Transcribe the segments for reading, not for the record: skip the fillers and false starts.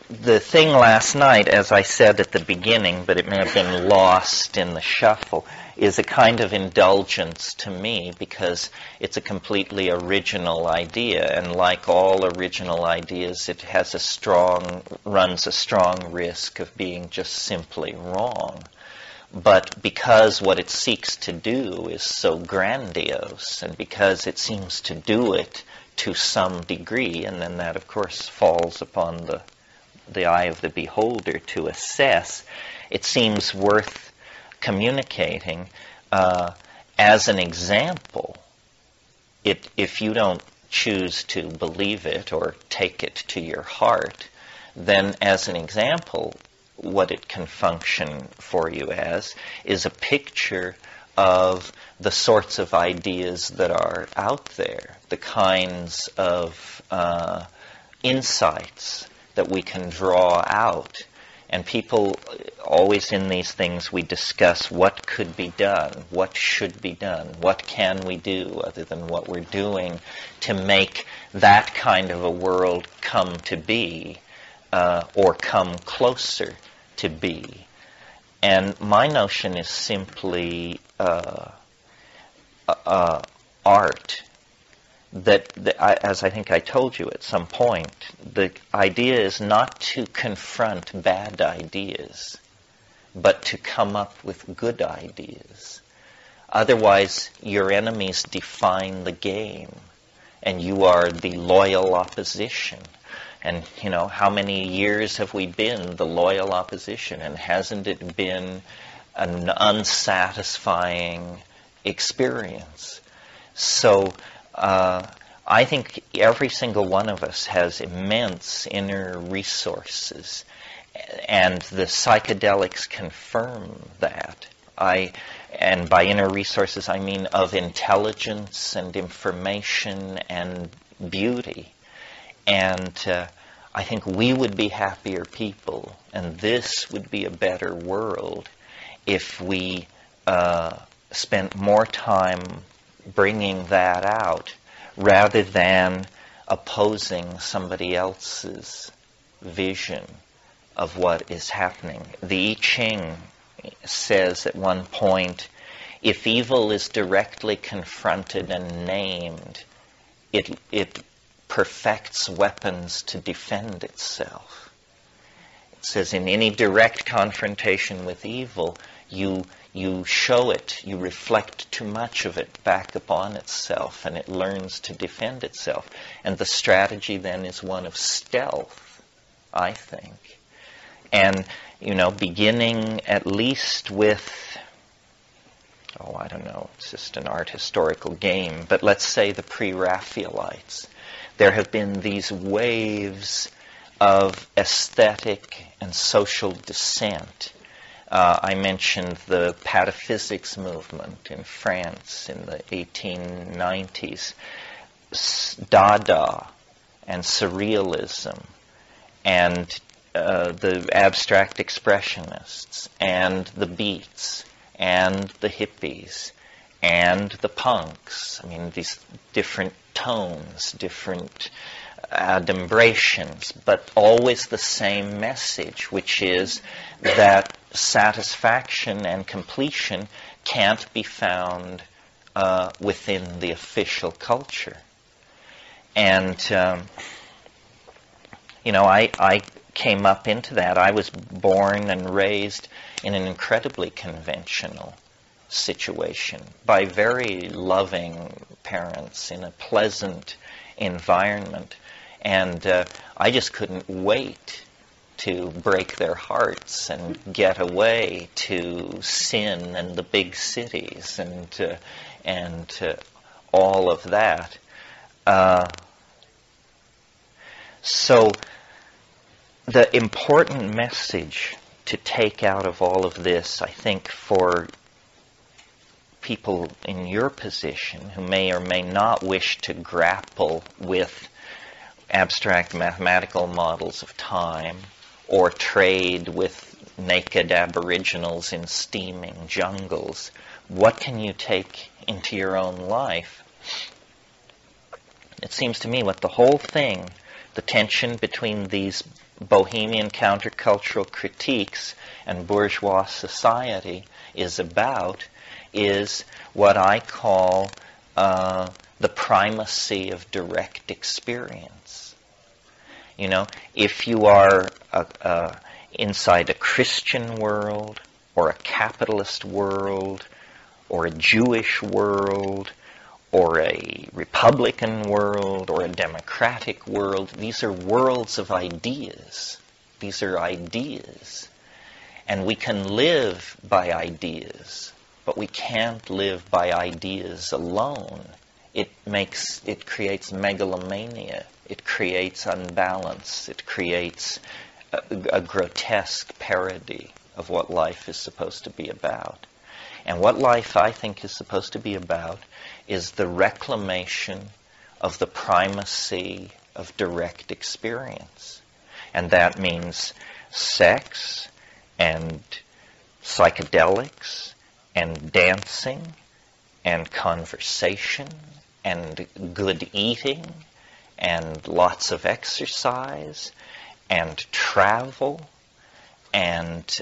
the thing last night, as I said at the beginning, but it may have been lost in the shuffle, is a kind of indulgence to me because it's a completely original idea, and like all original ideas, it has runs a strong risk of being just simply wrong. But because what it seeks to do is so grandiose, and because it seems to do it to some degree, and then that, of course, falls upon the eye of the beholder to assess, it seems worth communicating. As an example, if you don't choose to believe it or take it to your heart, then as an example, what it can function for you as is a picture of the sorts of ideas that are out there, the kinds of insights that we can draw out. And people, always in these things, we discuss what could be done, what should be done, what can we do other than what we're doing to make that kind of a world come to be, or come closer to be. And my notion is simply art. As I think I told you at some point, the idea is not to confront bad ideas, but to come up with good ideas. Otherwise, your enemies define the game, and you are the loyal opposition. And, how many years have we been the loyal opposition? And hasn't it been an unsatisfying experience? So, I think every single one of us has immense inner resources, and the psychedelics confirm that. And by inner resources, I mean of intelligence and information and beauty. And I think we would be happier people, and this would be a better world if we spent more time bringing that out rather than opposing somebody else's vision of what is happening. The I Ching says at one point, if evil is directly confronted and named, it perfects weapons to defend itself. It says in any direct confrontation with evil, you show it, you reflect too much of it back upon itself, and it learns to defend itself. And the strategy then is one of stealth, I think. And, beginning at least with, I don't know, it's just an art historical game, but let's say the pre-Raphaelites. There have been these waves of aesthetic and social dissent. I mentioned the pataphysics movement in France in the 1890s, Dada and Surrealism, and the abstract expressionists, and the Beats, and the hippies, and the punks. I mean, these different tones, different adumbrations, but always the same message, which is that satisfaction and completion can't be found within the official culture. And, I came up into that. I was born and raised in an incredibly conventional situation by very loving parents in a pleasant environment. And I just couldn't wait to break their hearts and get away to sin and the big cities and all of that. So the important message to take out of all of this, I think, for people in your position who may or may not wish to grapple with abstract mathematical models of time or trade with naked aboriginals in steaming jungles, what can you take into your own life? It seems to me what the whole thing the tension between these bohemian countercultural critiques and bourgeois society is about is what I call the primacy of direct experience. You know, if you are inside a Christian world, or a capitalist world, or a Jewish world, or a Republican world, or a democratic world, these are worlds of ideas. These are ideas. And we can live by ideas, but we can't live by ideas alone. It creates megalomania. It creates unbalance. It creates a grotesque parody of what life is supposed to be about. And what life, I think, is supposed to be about is the reclamation of the primacy of direct experience. And that means sex and psychedelics and dancing and conversation and good eating and lots of exercise and travel and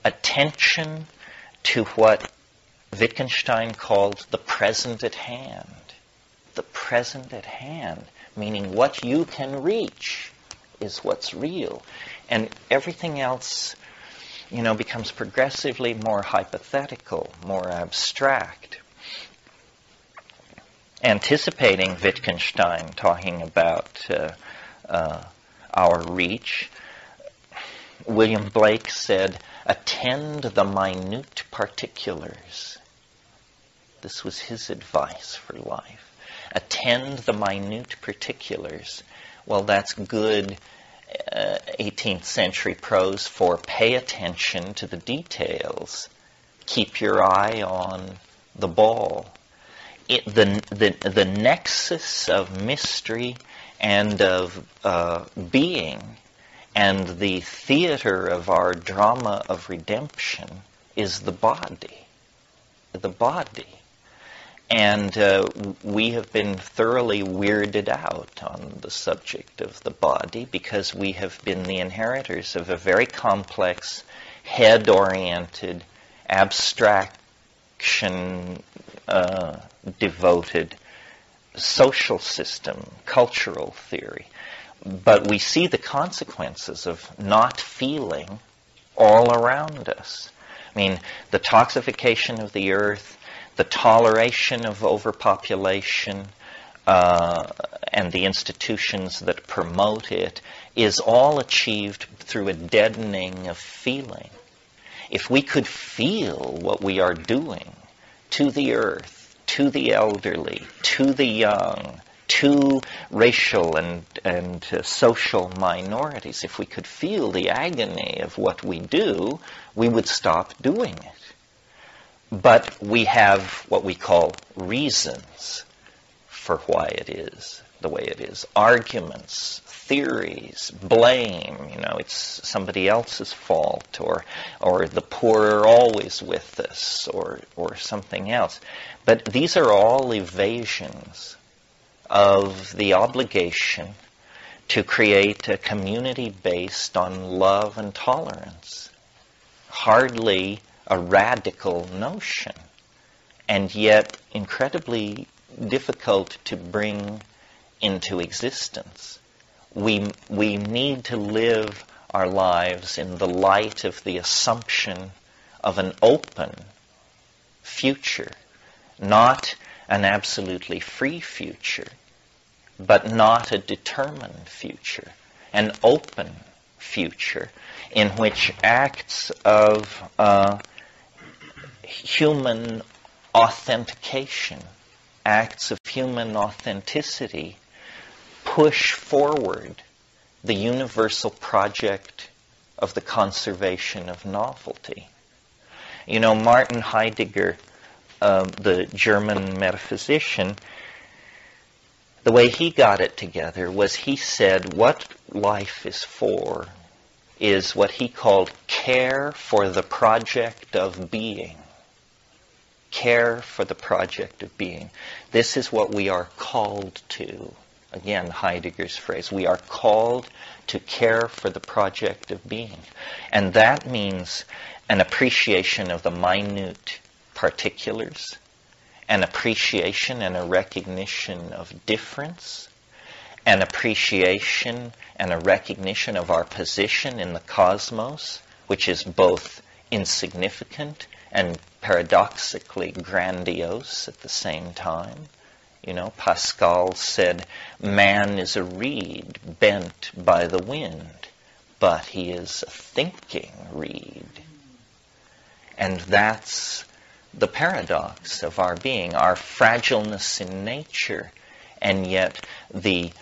attention to what Wittgenstein called the present at hand. The present at hand, meaning what you can reach is what's real. And everything else, you know, becomes progressively more hypothetical, more abstract. Anticipating Wittgenstein talking about our reach, William Blake said, "Attend the minute particulars." This was his advice for life. Attend the minute particulars. Well, that's good 18th century prose for pay attention to the details. Keep your eye on the ball. The nexus of mystery and of being and the theater of our drama of redemption is the body. The body. And we have been thoroughly weirded out on the subject of the body because we have been the inheritors of a very complex, head-oriented, abstraction-devoted social system, cultural theory. But we see the consequences of not feeling all around us. I mean, the toxification of the earth, the toleration of overpopulation, and the institutions that promote it is all achieved through a deadening of feeling. If we could feel what we are doing to the earth, to the elderly, to the young, to racial and social minorities, if we could feel the agony of what we do, we would stop doing it. But we have what we call reasons for why it is the way it is. Arguments, theories, blame, you know, it's somebody else's fault, or the poor are always with us, or something else. But these are all evasions of the obligation to create a community based on love and tolerance. Hardly a radical notion, and yet incredibly difficult to bring into existence. We need to live our lives in the light of the assumption of an open future, not an absolutely free future, but not a determined future, an open future in which acts of human authentication, acts of human authenticity push forward the universal project of the conservation of novelty. You know, Martin Heidegger, the German metaphysician, the way he got it together was he said what life is for is what he called care for the project of being. Care for the project of being. This is what we are called to. Again, Heidegger's phrase. We are called to care for the project of being. And that means an appreciation of the minute particulars, an appreciation and a recognition of difference, an appreciation and a recognition of our position in the cosmos, which is both insignificant and paradoxically grandiose at the same time. You know, Pascal said, man is a reed bent by the wind, but he is a thinking reed. And that's the paradox of our being, our fragileness in nature, and yet the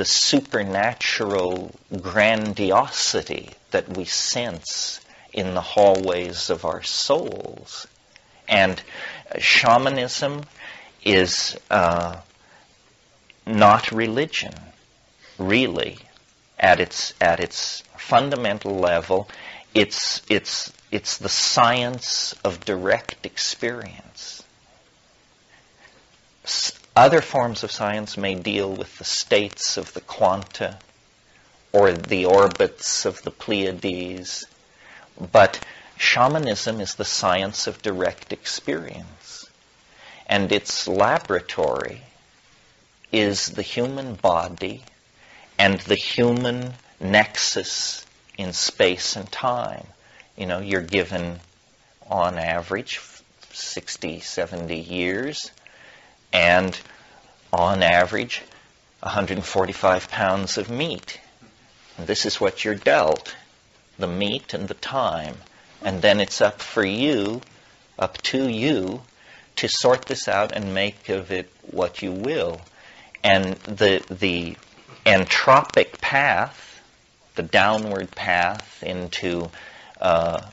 supernatural grandiosity that we sense in the hallways of our souls. And shamanism is not religion, really. At its fundamental level, it's the science of direct experience. Other forms of science may deal with the states of the quanta or the orbits of the Pleiades, but shamanism is the science of direct experience. And its laboratory is the human body and the human nexus in space and time. You know, you're given, on average, 60, 70 years, and on average, 145 pounds of meat. And this is what you're dealt, the meat and the time. And then it's up to you, to sort this out and make of it what you will. And the entropic path, the downward path into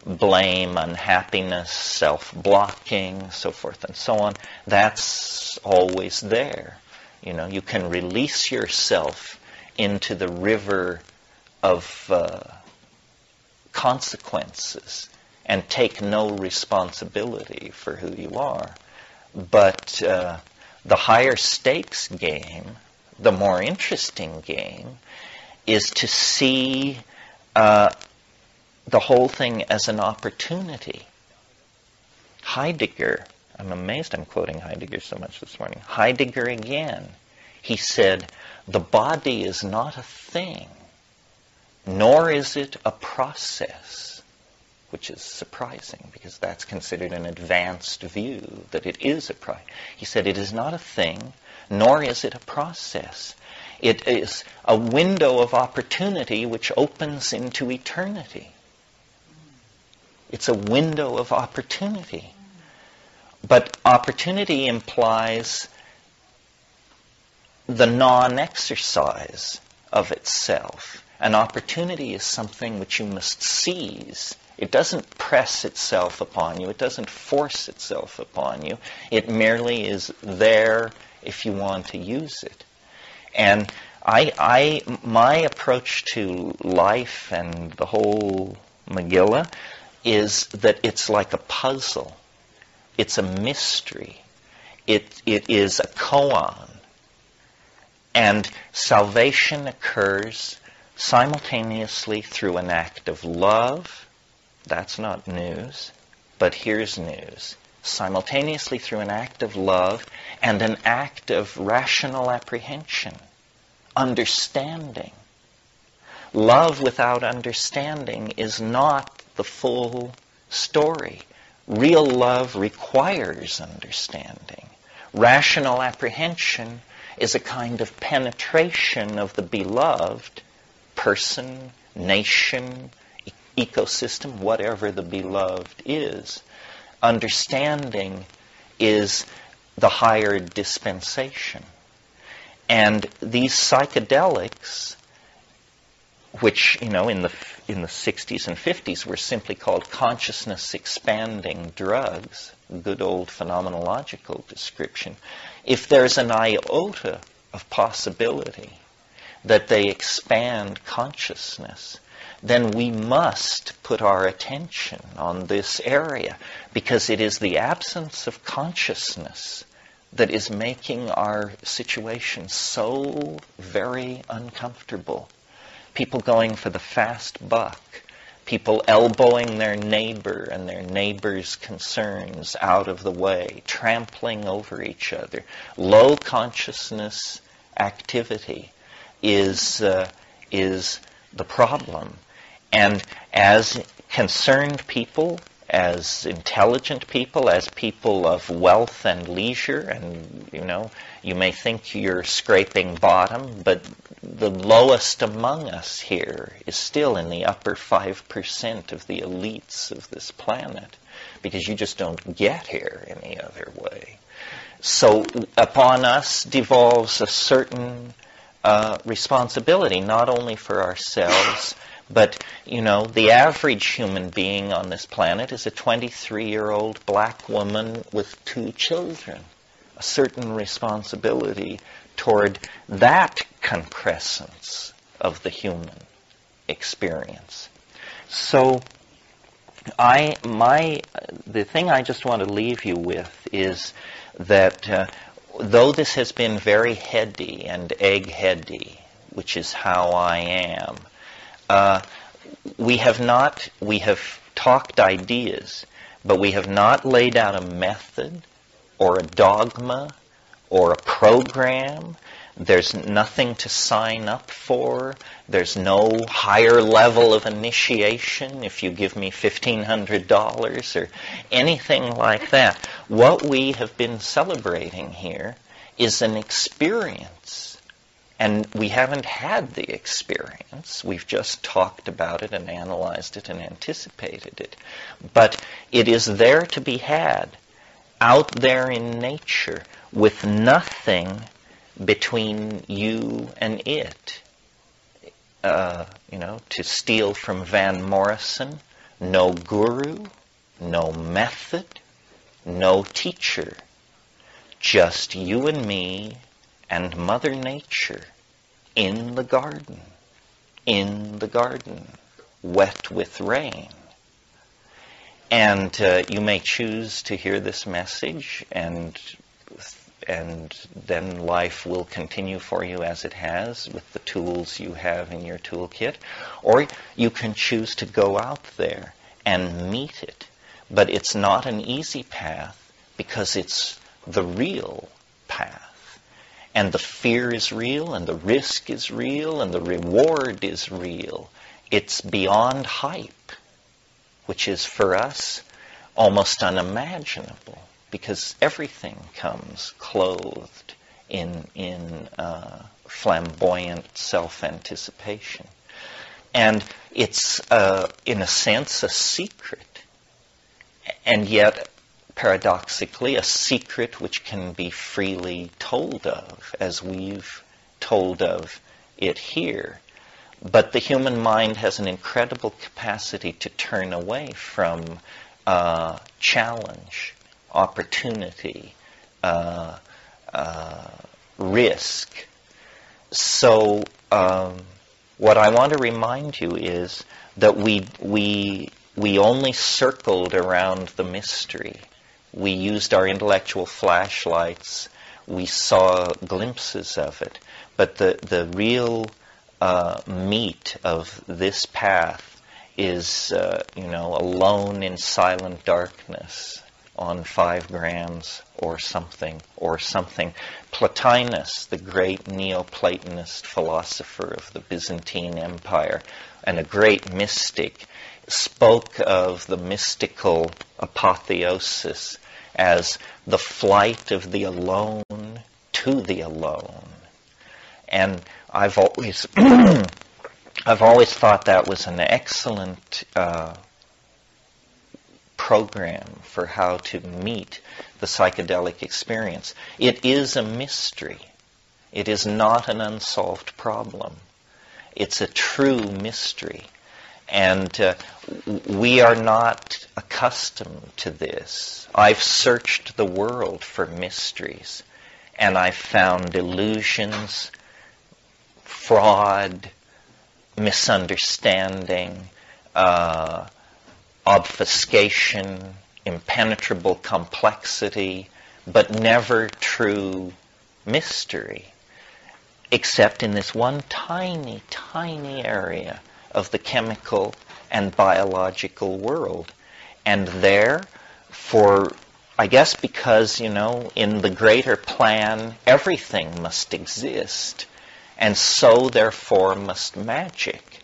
blame, unhappiness, self-blocking, so forth and so on, that's always there. You know, you can release yourself into the river of consequences and take no responsibility for who you are. But the higher stakes game, the more interesting game, is to see the whole thing as an opportunity. Heidegger, I'm amazed I'm quoting Heidegger so much this morning. Heidegger again, he said, the body is not a thing, nor is it a process, which is surprising because that's considered an advanced view, that it is a process. He said, it is not a thing, nor is it a process. It is a window of opportunity which opens into eternity. It's a window of opportunity. But opportunity implies the non-exercise of itself. An opportunity is something which you must seize. It doesn't press itself upon you. It doesn't force itself upon you. It merely is there if you want to use it. And my approach to life and the whole Megillah is that it's like a puzzle. It's a mystery. It is a koan. And salvation occurs simultaneously through an act of love. That's not news, but here's news. Simultaneously through an act of love and an act of rational apprehension, understanding. Love without understanding is not the full story. Real love requires understanding. Rational apprehension is a kind of penetration of the beloved person, nation, ecosystem, whatever the beloved is. Understanding is the higher dispensation. And these psychedelics, which, you know, in the 60s and 50s were simply called consciousness expanding drugs, good old phenomenological description, if there's an iota of possibility that they expand consciousness, then we must put our attention on this area, because it is the absence of consciousness that is making our situation so very uncomfortable. People going for the fast buck. People elbowing their neighbor and their neighbor's concerns out of the way, trampling over each other. Low consciousness activity is the problem. And as concerned people, as intelligent people, as people of wealth and leisure, and you may think you're scraping bottom, but the lowest among us here is still in the upper 5% of the elites of this planet, because you just don't get here any other way. So upon us devolves a certain responsibility, not only for ourselves, but, the average human being on this planet is a 23-year-old black woman with 2 children. A certain responsibility toward that concrescence of the human experience. So the thing I just want to leave you with is that though this has been very heady and egg-heady, which is how I am, we have talked ideas, but we have not laid out a method or a dogma or a program. There's nothing to sign up for. There's no higher level of initiation if you give me $1,500 or anything like that. What we have been celebrating here is an experience. And we haven't had the experience. We've just talked about it and analyzed it and anticipated it. But it is there to be had out there in nature with nothing between you and it. To steal from Van Morrison, no guru, no method, no teacher. Just you and me and Mother Nature in the garden, wet with rain. And you may choose to hear this message, and then life will continue for you as it has with the tools you have in your toolkit. Or you can choose to go out there and meet it. But it's not an easy path, because it's the real path. And the fear is real, and the risk is real, and the reward is real. It's beyond hype, which is for us almost unimaginable, because everything comes clothed in flamboyant self-anticipation. And it's, in a sense, a secret, and yet paradoxically, a secret which can be freely told of, as we've told of it here. But the human mind has an incredible capacity to turn away from challenge, opportunity, risk. So what I want to remind you is that we only circled around the mystery. We used our intellectual flashlights. We saw glimpses of it. But the real meat of this path is, alone in silent darkness on 5 grams or something. Plotinus, the great Neoplatonist philosopher of the Byzantine Empire, and a great mystic, spoke of the mystical apotheosis as the flight of the alone to the alone. And I've always thought that was an excellent program for how to meet the psychedelic experience. It is a mystery. It is not an unsolved problem. It's a true mystery. And we are not accustomed to this. I've searched the world for mysteries, and I've found illusions, fraud, misunderstanding, obfuscation, impenetrable complexity, but never true mystery, except in this one tiny, tiny area of the chemical and biological world. And there, I guess because, in the greater plan, everything must exist, and so, therefore, must magic.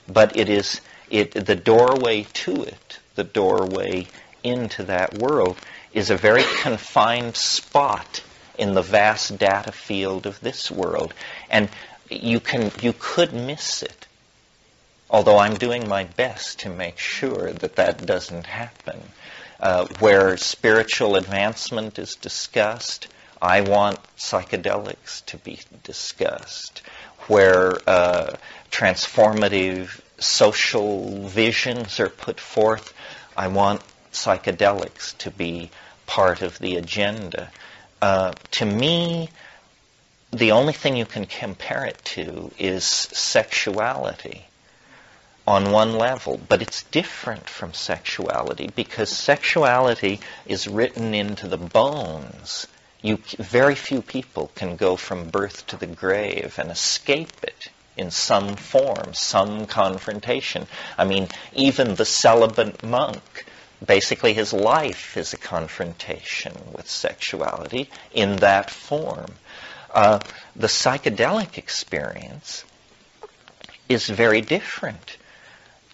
But the doorway to it, the doorway into that world, is a very confined spot in the vast data field of this world. And you could miss it. Although I'm doing my best to make sure that doesn't happen. Where spiritual advancement is discussed, I want psychedelics to be discussed. Where transformative social visions are put forth, I want psychedelics to be part of the agenda. To me, the only thing you can compare it to is sexuality on one level, but it's different from sexuality because sexuality is written into the bones. Very few people can go from birth to the grave and escape it in some form, some confrontation. I mean, even the celibate monk, basically his life is a confrontation with sexuality in that form. The psychedelic experience is very different.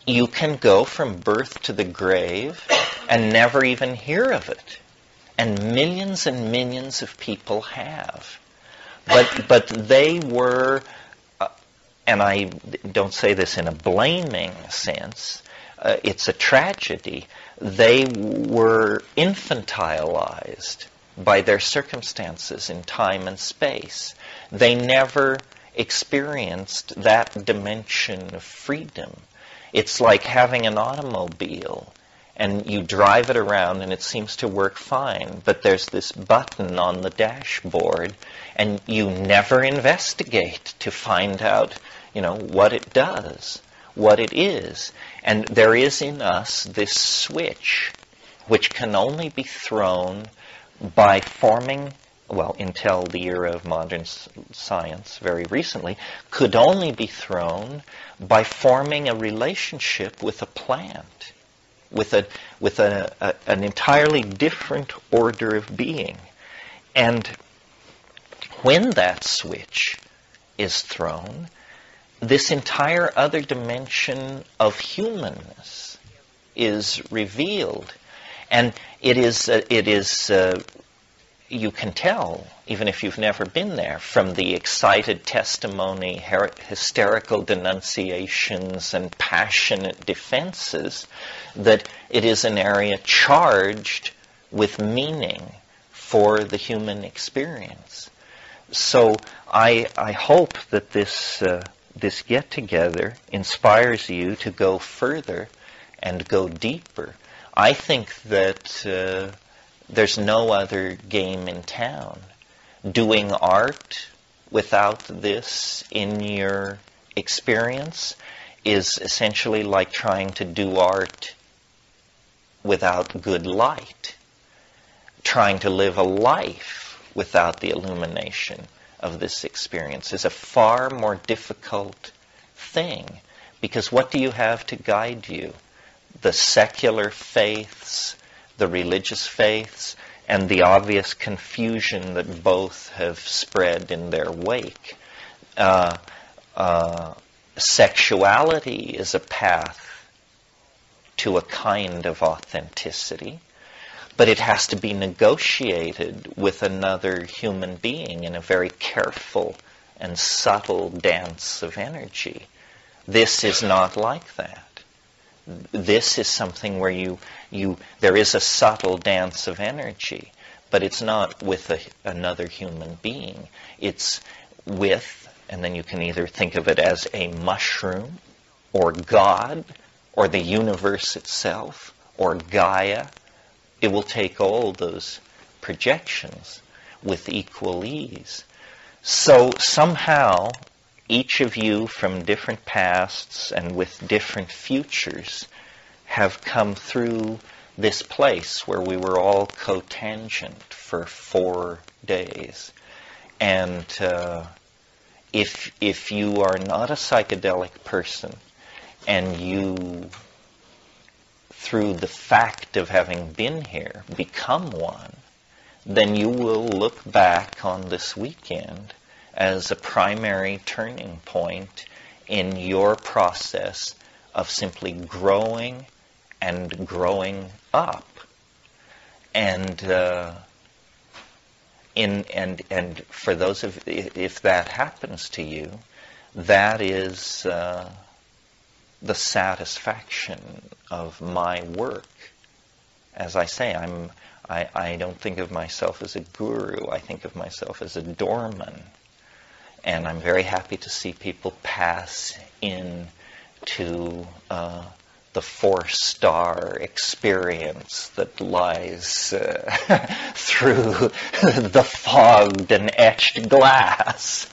You can go from birth to the grave and never even hear of it. And millions of people have. But they were, and I don't say this in a blaming sense, it's a tragedy. They were infantilized by their circumstances in time and space. They never experienced that dimension of freedom. It's like having an automobile, and you drive it around and it seems to work fine, but there's this button on the dashboard, and you never investigate to find out, what it does, what it is. And there is in us this switch, which can only be thrown by forming, until the era of modern science, very recently, could only be thrown by forming a relationship with a plant, with an entirely different order of being. And when that switch is thrown, this entire other dimension of humanness is revealed. And it is you can tell, even if you've never been there, from the excited testimony, hysterical denunciations, and passionate defenses, that it is an area charged with meaning for the human experience. So I hope that this get-together inspires you to go further and go deeper. I think that there's no other game in town. Doing art without this in your experience is essentially like trying to do art without good light. Trying to live a life without the illumination of this experience is a far more difficult thing, because what do you have to guide you? The secular faiths, the religious faiths, and the obvious confusion that both have spread in their wake. Sexuality is a path to a kind of authenticity, but it has to be negotiated with another human being in a very careful and subtle dance of energy. This is not like that. This is something where there is a subtle dance of energy, but it's not with another human being. It's with, and then you can either think of it as a mushroom, or God, or the universe itself, or Gaia. It will take all those projections with equal ease. So somehow, each of you from different pasts and with different futures have come through this place where we were all cotangent, for 4 days. And if you are not a psychedelic person, and you, through the fact of having been here, become one, then you will look back on this weekend as a primary turning point in your process of simply growing and growing up. And for those of, if that happens to you, that is the satisfaction of my work. As I say, I don't think of myself as a guru. I think of myself as a doorman. And I'm very happy to see people pass in to the 4-star experience that lies through the fogged and etched glass.